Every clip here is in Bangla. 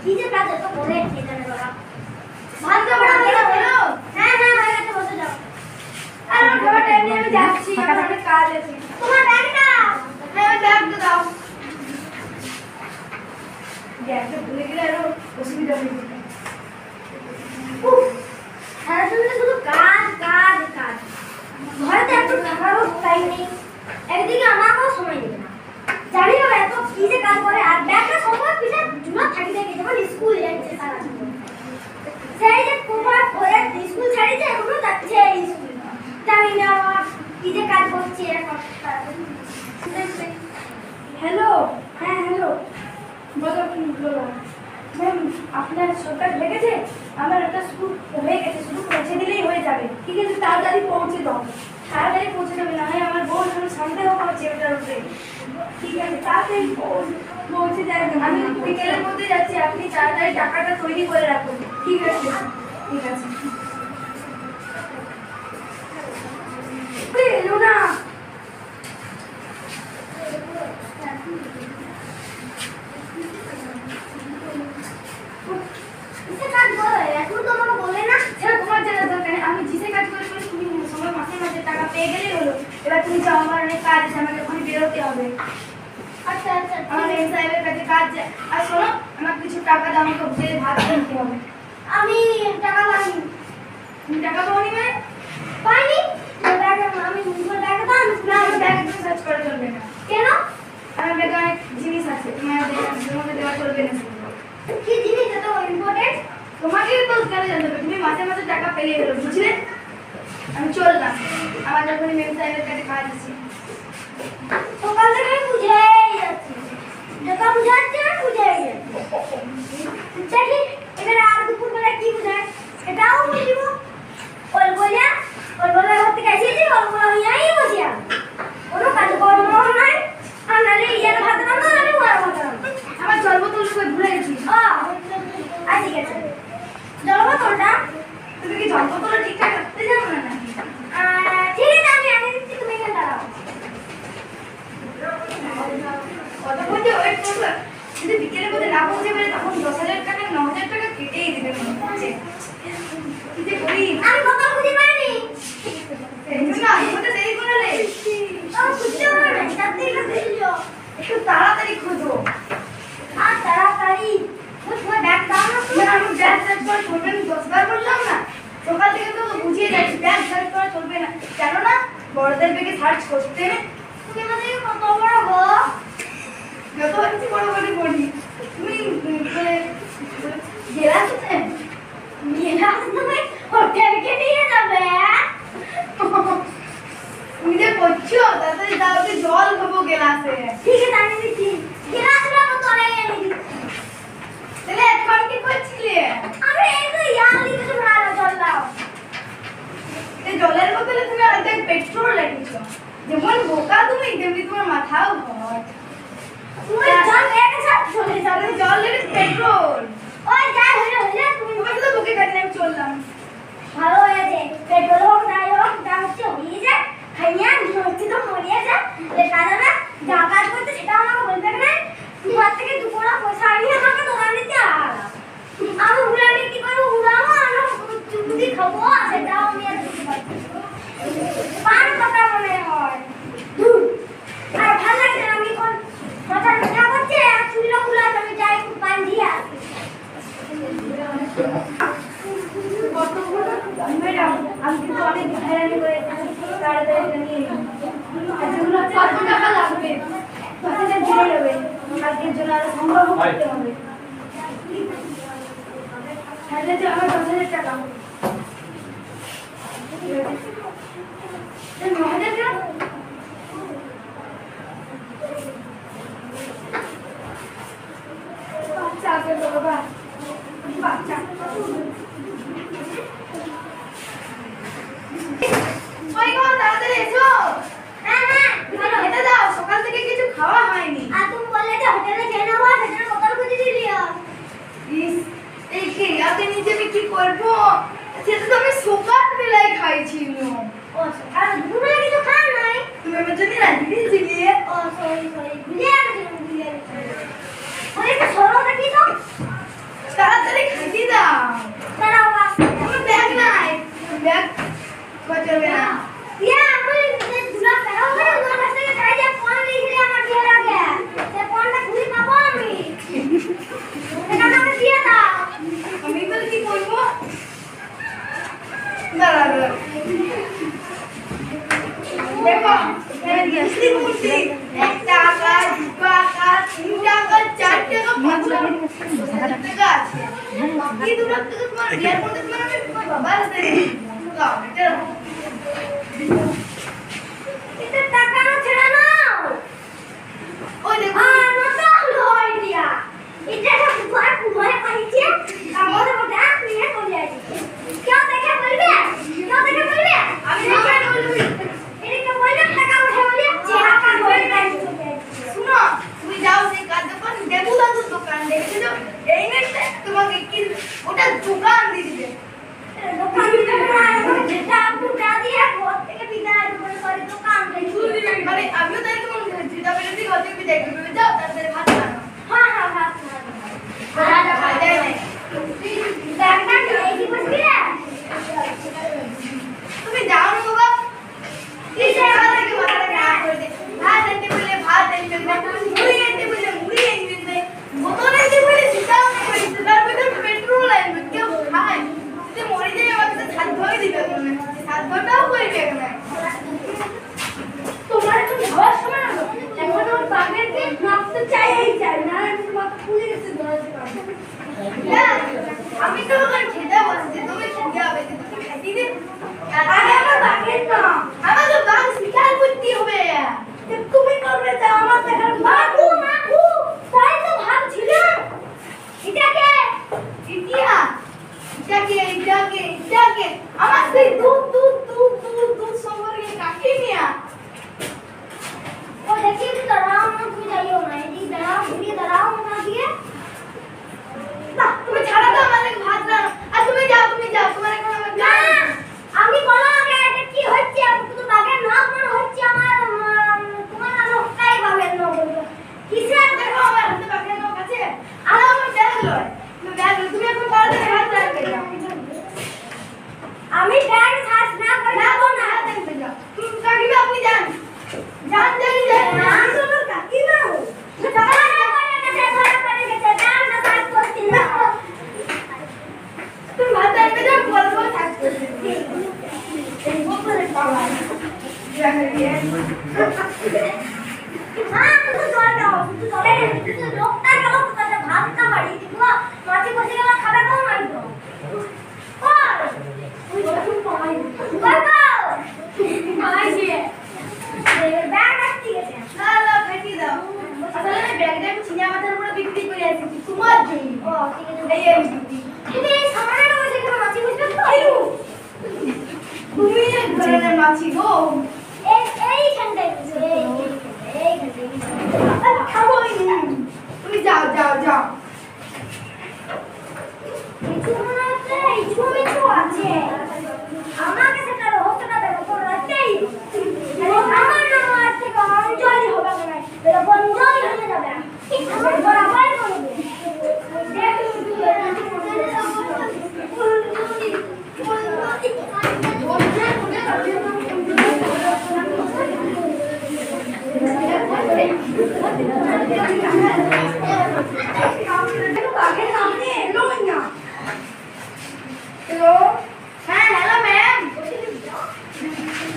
কি যে কাজ এত করে এখানে বাবা ভাত খাওয়া হলো হ্যাঁ হ্যাঁ হয়ে গেছে বসে যাও আর আমার খাবার টাইম নিয়ে আমি যাচ্ছি আমার অনেক কাজ আছে তোমার ব্যাগটা হ্যাঁ ব্যাগটা দাও ব্যাগটা ভুলে গেলে আরো অসুবিধা হয়ে যাবে সারাদিন শুধু কাজ কাজ কাজ ঘরে তো একটু থাকারও টাইম নেই একদিকে আমাকেও সময় নেই না জানি না এত কি যে কাজ করে আর ব্যাগটা সময় পিছে ঝুলা থাকি থাকে যখন স্কুল যাচ্ছে সারাদিন সেই যে কোমর পরে স্কুল ছাড়িছে এখনো যাচ্ছে স্কুল জানি না কি যে কাজ করছে এখন হ্যালো হ্যাঁ হ্যালো বলো কি বলো ম্যাম আপনার সরকার লেগেছে আমার একটা স্কুল হয়ে গেছে শুধু পৌঁছে দিলেই হয়ে যাবে ঠিক আছে তাড়াতাড়ি পৌঁছে দাও তাড়াতাড়ি পৌঁছে দেবে না হয় আমার বউ এখন সন্দেহ করছে ওটার উপরে ঠিক আছে তাড়াতাড়ি পৌঁছে যাবে আমি বিকেলের মধ্যে যাচ্ছি আপনি তাড়াতাড়ি টাকাটা তৈরি করে রাখুন ঠিক আছে ঠিক আছে এলো না আমি জিসে কাজ করে তুমি সময় মাসে মাসে টাকা পেয়ে গেলেই হলো এবার তুমি যাও আমার অনেক কাজ আছে আমাকে ওখানে বেরোতে হবে আচ্ছা আচ্ছা আমার এই সাহেবের কাছে কাজ আর শোনো আমাকে কিছু টাকা দাও আমাকে ওদের ভাত কিনতে হবে আমি টাকা পাইনি তুমি টাকা পাওনি মানে পাইনি আমি তোমার ব্যাগে দাও না আমার ব্যাগে তুমি সার্চ করে চলবে না কেন আমার ব্যাগে অনেক জিনিস আছে তোমাকে দেওয়া চলবে না কি জিনিস এত ইম্পর্টেন্ট তোমাকে তো কেন জানতে হবে তুমি মাসে মাসে টাকা পেলে হলো বুঝলে আমি চললাম আমার যখন মেম সাহেবের কাছে কাজ আছে সকাল থেকে আমি বুঝেই যাচ্ছি যেটা বুঝাচ্ছি আমি বুঝেই যাচ্ছি দেখি এখানে আর দুপুরবেলা কি বুঝায় এটাও বুঝিব ওলবলা ঘর থেকে এসেছি ওলবলা হইয়াই বসে আমি কোনো কাজ করবো নাই আর নাহলে ইয়ার ভাত রান্না নাহলে ওয়ার ভাত রান্না আমার জলবোতল ভুলে গেছি ঠিক আছে জলবোতলটা তুমি কি জলবোতল ঠিকঠাক রাখতে জানো না নাকি ঠিক আছে আমি আগে দিচ্ছি তুমি এখানে দাঁড়াও কত বলতে ওয়েট করবে যদি বিকেলের মধ্যে না পৌঁছে পারে তখন 10,000 টাকা 9,000 টাকা কেটেই দেবে মনে হচ্ছে কি যে করি আমি বোতল খুঁজে পাইনি তুমি না আইতে দেরি করলে আমি খুঁজতে পারবো না তাড়াতাড়ি খুঁজো একটু তাড়াতাড়ি খুঁজো আর তাড়াতাড়ি তোমার ব্যাগ দাও না তুমি আমি ব্যাগ সার্চ করে চলবে না 10 বার বললাম না সকাল থেকে তো বুঝিয়ে যাচ্ছি ব্যাগ সার্চ করে চলবে না জানো না বড়দের ব্যাগে সার্চ করতে তুমি আমাদের কত বড় গো যত হচ্ছে বড় বড় বডি তুমি মানে জেলা আছে মেলা তুমি হোটেলকে নিয়ে যাবে তুমি যে করছো তাড়াতাড়ি দাও যে জল খাবো গ্লাসে ঠিক আছে আমি দিচ্ছি গ্লাসটা তো তোলে এনে দিচ্ছি তাহলে এখন কি করছিলে আমি এই তো ইয়ালি কিছু ভালো জল দাও এই জলের বোতলে তুমি অর্ধেক পেট্রোল লাগিয়েছো যেমন বোকা তুমি তেমনি তোমার মাথাও ভর তুমি জল লেগেছে চলে যাবে জল লেগে পেট্রোল ওই যাই হইলে তুমি তোমাকে তো বুকে কাটলে আমি চললাম ভালো হয়েছে পেট্রোল হোক যাই হোক যা হচ্ছে হয়ে যায় খাইয়া হচ্ছে তো মরিয়া যা লেখা যাবে যা কাজ করতে সেটা আমাকে বলবে না তোমার থেকে দুপুরা পয়সা আনিয়ে আমাকে দোকান দিতে আমি উড়ানি কি করবো উড়াবো আর চুমুদি খাবো সেটাও আমি আর দিতে পারছি পান কথা মনে হয় আর ভালো লাগছে আমি কোন কথা মিঠা করছে আর চুলো খুলে আমি যাই একটু পান দিয়ে আসি ম্যাডাম আমি কিন্তু অনেক হয়রানি করে তাড়াতাড়ি নিয়ে যেগুলো কত টাকা লাগবে কতটা ধরে যাবে আজকের জন্য আরো সম্ভব করতে হবে তাহলে যে আমার 10,000 টাকা 9,000 টাকা বাচ্চা আছে বাবা বাচ্চা ওই গো তাড়াতাড়ি এসো হ্যাঁ হ্যাঁ এটা দাও সকাল থেকে কিছু খাওয়া হয়নি আর তুমি বললে যে হোটেলে খেয়ে নেবো সেটা বোতল খুঁজে দিলি ইস এই খেয়াতে নিচে আমি কি করবো সেটা তো আমি সকাল বেলায় খাইছিল ও সকাল দুপুরে কিছু খাও নাই তুমি আমার জন্য রাজি দিয়েছিলে ও সরি ভুলে গেছি ওই তো সরো দেখি তো কি দূর থেকে তোমার বিয়ার মধ্যে তোমার বাবা আছে এটা টাকা না ছেড়ে নাও ওই দেখো না তো হয় দিয়া এটা বুয়া বুয়া পাইছে আমাদের মধ্যে নিয়ে চলে আসছে কেউ দেখে বলবে আমি দেখে বলবি এটা বললে টাকা উঠে বলে টাকা ধরে চলে শুনো তুমি যাও সেই কাজ দোকান দেবুদা দোকান দেখে যাও এই নেটে তোমাকে কি ওটা দোকান দিয়ে দিবে দোকান দিতে না যেটা আপনি না দিয়ে ঘর থেকে বিদায় করে দোকান দিয়ে মানে আমিও তাই তোমার যেটা বলে দিই ঘর থেকে বিদায় করবে যাও তাড়াতাড়ি ভাত খাও হ্যাঁ ভাত খাও রাজা ভাই দেয় ব্যাগটা এই কি বসবি রে তুমি যাও না বাবা কি সে আমাদের কি মাথা খারাপ করে দে ভাত আনতে বললে ভাত আনতে মুড়ি আনতে বললে মুড়ি আনতে দে বোতল আনতে বললে সেটাও না করে তার ভিতর পেট্রোল আনবে কেউ খায় যদি মরে যায় আমাকে সাত ভাগে দিবে তুমি সাত ভাগটাও করবে না তোমার তো যাওয়ার সময় না এখন ওর বাগের কে নাপতে চাই না তোমাকে পুলে গেছে দরজা আমি তো ওখানে খেতে বসছি তুমি খেতে হবে তুমি খাইতে দে আরে আমার বাগের না আমার তো বাগ শিকার করতে হবে তুমি করবে তো আমার দেখার বাবু তাই তো ভাবছিলাম এটাকে এটাকে আমার সেই দুধ সম্পর্কে কাকে নিয়া ও দেখি তো দাঁড়াও না তুমি যাইও না এদিকে দাঁড়াও ঘুরিয়ে দাঁড়াও না দিয়ে না তুমি ছাড়া দাও আমাদের ভাত না আর তুমি যাও তোমার এখন আমার না আমি বলো আগে এটা কি হচ্ছে আমি তো বাগের না মনে হচ্ছে আমার তোমার নাম কাই বাগের না বলবো কিসের দেখো আমার হাতে বাগের না আছে আর আমার ব্যাগ তুমি এখন তাড়াতাড়ি হাত রাখবে আমি ব্যাগ সার্চ না করে যাবো না হাত রাখবে যাও কাকিমা আপনি যান না শুনো কাকিমা তুমি ভাত রাখবে যাও বলবো থাকতে এই বলতে পাওয়া হ্যাঁ তুমি চলে যাও তুমি চলে লোকটা গেল কোথায় ভাত না বাড়ি তুমি মাটি বসে গেল খাবে কোন মারবো ওই তুমি পাই বাবা আইছে ব্যাগ রাখতে গেছে না ফেটি দাও আসলে আমি ব্যাগটা একটু চিনা মাথার উপরে বিক্রি করে আসি তোমার জন্য ও ঠিক আছে এই আমি বিক্রি তুমি এই সামানটা বসে কেন মাছি বসবে তো তুমি ঘরের মাছি গো এইখানটায় খাবো তুমি যাও আছে আমাকে সেটা রহস্যটা দেখো তো রাতেই আমার নাম আজ থেকে অঞ্জলি হবে না এটা বঞ্জলি হয়ে যাবে আমার বরাবর করবে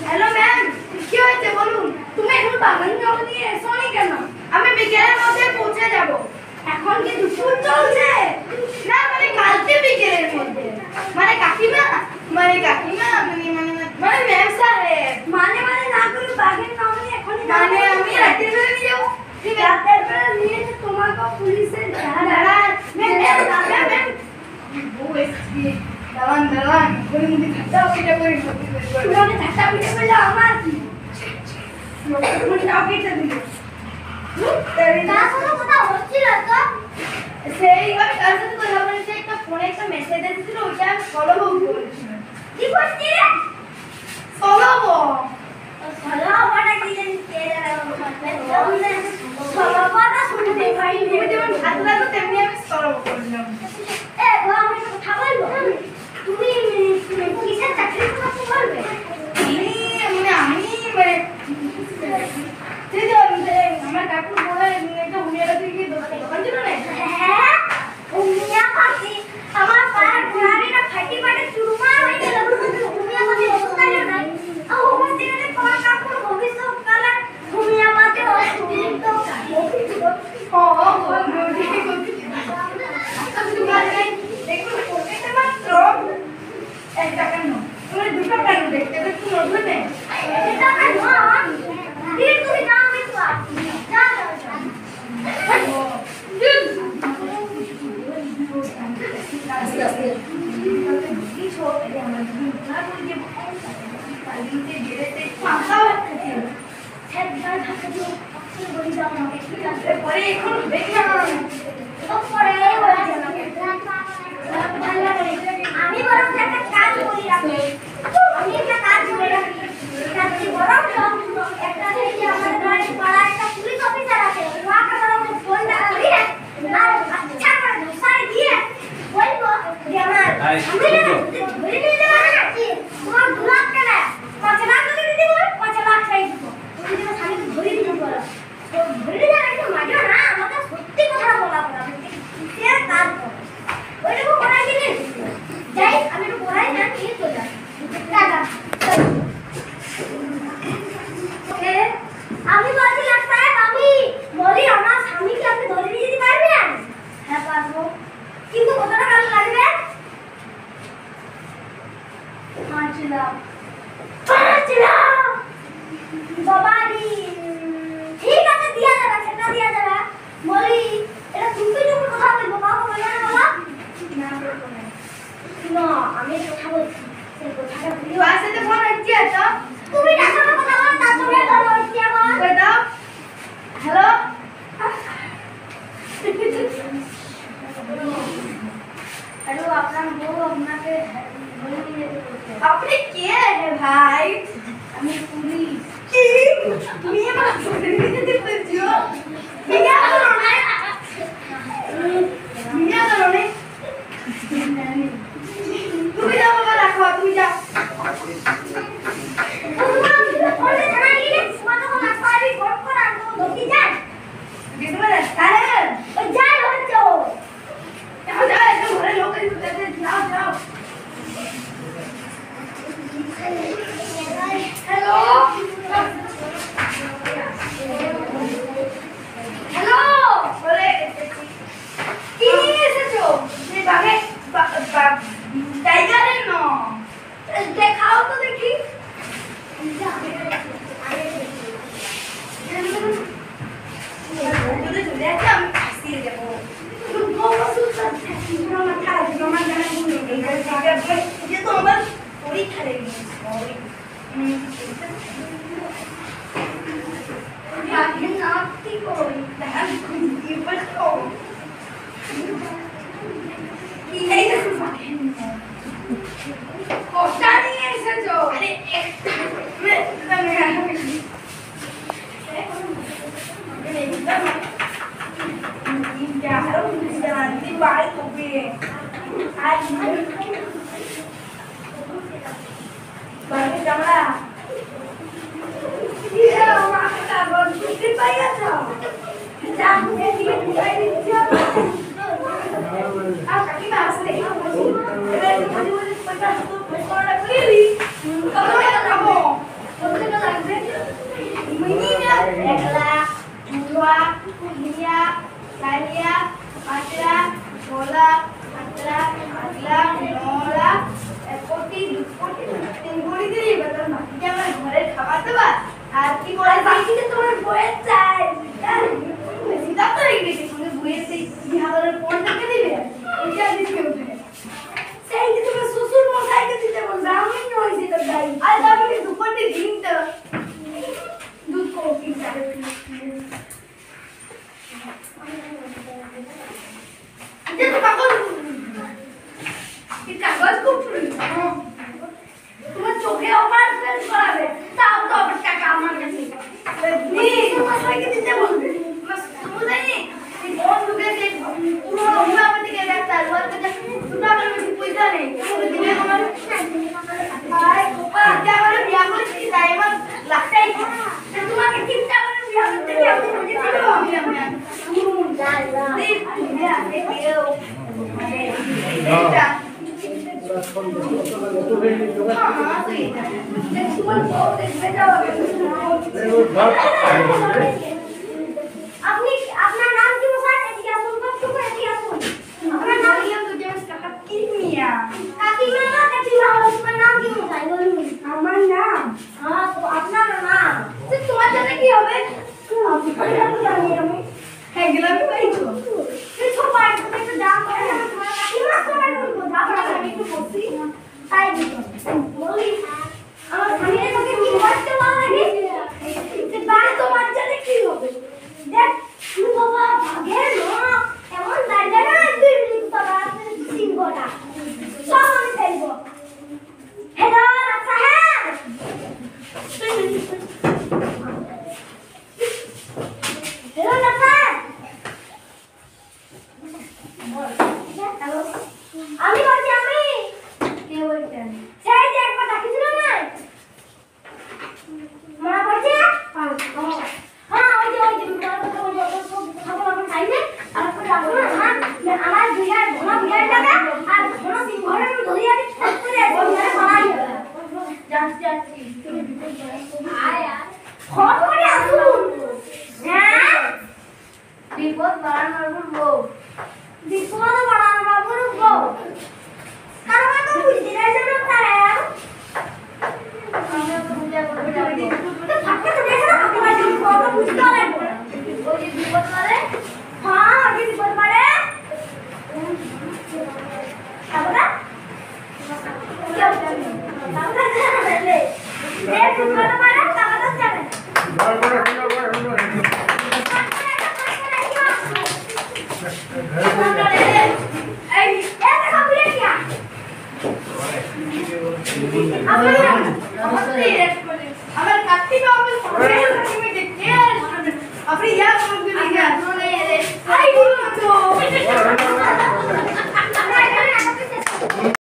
हेलो मैम কি হয়েছে বলুন তুমি এখন বাগান জল নিয়ে এসোনি কেন আমি বিকেলের মধ্যে পৌঁছে যাব এখন কি দুপুর চলছে না মানে কালকে বিকেলের মধ্যে মানে কাকিমা মানে ম্যাম সাহেব মানে না করে বাগান নাম নিয়ে এখন মানে আমি রাতের বেলা নিয়ে যাব ঠিক আছে রাতের বেলা নিয়ে তোমাকে পুলিশের দাঁড়ান ম্যাম ও এসপি দাঁড়ান ওই মুখে ঠাট্টা পিটা করে পুরোকে ঠাট্টা পিটা করলে আমার কি লোকটা পিটা দিল না কোনো কথা হচ্ছিল তো সেই আমি কার সাথে কথা বলছি একটা ফোনে একটা মেসেজ এসেছিল ওটা আমি ফলো করেছিলাম কি করছিস রে ফলো কি জানি কে ফলো শুনতে পাই তুমি যেমন ভাত লাগো তেমনি আমি ফলো করলাম আমি কথা বলবো তুমি কিসের চাকরি করতে পারবে আমার কাকু বলে একটা হুমিয়াটা থেকে দোকান ছিল না হ্যাঁ হুমিয়া পাখি আমার পায়ের গোড়ালিটা ফাটি ফাটে চুরমার হয়ে গেল হুমিয়া পাখি অবস্থা নাই আমার দিনে তোমার কাকুর ভবিষ্যৎকালে হুমিয়া পাখি অসুবিধা আস্তে আস্তে কিছু এই আমরা না বলি যে কালিতে বেরেতে পাকা রাখতে একবার ঢাকা দিও অক্ষর বলি দাও আমাকে ঠিক আছে পরে এখন দেখি না তো পরে বলে আমাকে ভালো লাগে আমি বরং একটা কাজ করি রাখি আমি একটা কাজ করি রাখি রাখি বরং একটা থেকে আমার বাড়ির পাড়ায় একটা পুলিশ অফিসার আছে ওয়াকে বরং ফোনটা করি আর আচ্ছা করে ধসাই দিয়ে বলবো যে আমার আমি না ধরে নিয়ে যাবে না কি তোমার 2 লাখ টাকা 5 লাখ টাকা দিতে বল 5 লাখ চাই দিব তুমি যদি স্বামী ধরে দিতে বলো তো ধরে দিলে একটু মজা না আমাকে সত্যি কথা বলা বলা সে কাজ করে ওইটুকু করাই দিলে যাই আমি একটু পড়াই না নিয়ে চলে আসি টাকা ওকে আমি বলছিলাম সাহেব আমি বলি আমার স্বামীকে আপনি ধরে নিয়ে যেতে পারবেন হ্যাঁ পারবো কিন্তু কত টাকা লাগবে 5 লাখ 5 লাখ বাবারি ঠিক আছে দিয়া যাবে সেটা দিয়া যাবে বলি এটা তুমি যখন কথা বলবো বাবা বলে না বাবা না বলবো না আমি কথা বলছি সেই কথাটা বলি বাসাতে ফোন হচ্ছে তো তুমি যার সাথে কথা বলো তার সঙ্গে কথা বলছি আমার কই দাও হ্যালো হ্যালো আপনার বউ আপনাকে বলে নিয়ে যেতে আপনি কে রে ভাই আমি পুলিশ কি তুমি আমার ধরে নিয়ে যেতে বলছো মিয়া করো না মিয়া করো না তুমি যাও বাবা রাখো তুমি যাও ওরে জানা গিয়ে মানে কোন আসারি ফোন করে আনবো ধরতে যান দেখবে না তাহলে ওই যাই হচ্ছে যাও যাও একদম ঘরে লোক এসে যাও যাও হ্যালো হ্যালো বলে কি নিয়ে এসেছো এই বাগে টাইগারের ন দেখাও তো দেখি আমি আসিয়ে যাবো তোমার পরীক্ষা লেগে কি করি কটা নিয়ে এসেছো বাড়ি কবে বাড়ি জামলা আর কি বলে বাকিতে তোমার বইয়ের চাই সেটা তো রেখেছি সঙ্গে বইয়ের সেই 2000 টাকা দিবে এটা দিতে হবে সেই যে তোমার শ্বশুর মশাইকে দিতে বলবে আমি নই সেটা দাই আর আমি দুপুরে দিনটা দুধ কফি চাই এটা তো কাগজ এই কাগজ খুব তোমার চোখে অপারেশন করাবে তাও তো আবার টাকা আমার কাছে মশাইকে দিতে বলবে তুমি জানি এই বন্ধুকে যে পুরো হোমিওপ্যাথিকে ডাক্তার ওর কাছে দুটো আমার বেশি পয়সা নেই তুমি দিলে আমার আরে বাবা যা আমার বিয়া করেছি তাই আমার লাখটাই তোমাকে চিন্তা করে বিয়া করতে কি আমি বুঝে দিও আমি যা যা তুমি আসে কেউ মানে এটা আপনি আপনার নাম কি মশাই এদিকে আসুন কষ্ট করে এদিকে আসুন আপনার নাম কি আমি তো কাকিমিয়া কাকিমিয়া তোমার নাম কি মশাই বলুন আমার নাম হ্যাঁ তো আপনার নাম তোমার জানা কি হবে আপনার নাম জানি আমি হ্যাঁ গেলাম পাইছো এই সব পাইছো একটু দাম করে তোমার কাকিমা তোমার একটু বসি তাই বলি আমার স্বামীর তোকে কি করতে পারবি বাবা তোমার জানে কি হবে দেখ তুই বাবা ভাগে না এমন দাঁড়িয়ে না তুই বাবা সিংহটা সব আমি ফেলবো হ্যালো আচ্ছা হ্যাঁ হ্যালো নাথা আমি বলছি আমি কে বলছেন? সেই যে একবার ডাকিছিল না মা বলছে হ্যাঁ ওই যে ঠাকুর আমার খাইবে আর একটা ডাকো না আমার বিরাট ঘন বিরাট টাকা আর ঘন সিংহরের ধরে আছে করে ওখানে পালাই যাচ্ছি আয় আয় ফট করে আসুন হ্যাঁ বিপদ বাড়ানোর বউ বিপদ বাড়ানো বাবুর বউ কারণ তো বুঝতে যাচ্ছে না তারা আমি ওকে পূজা করতে যাবো তো থাকতে তো দেখো না আপনি বাড়ি কত বুঝতে হবে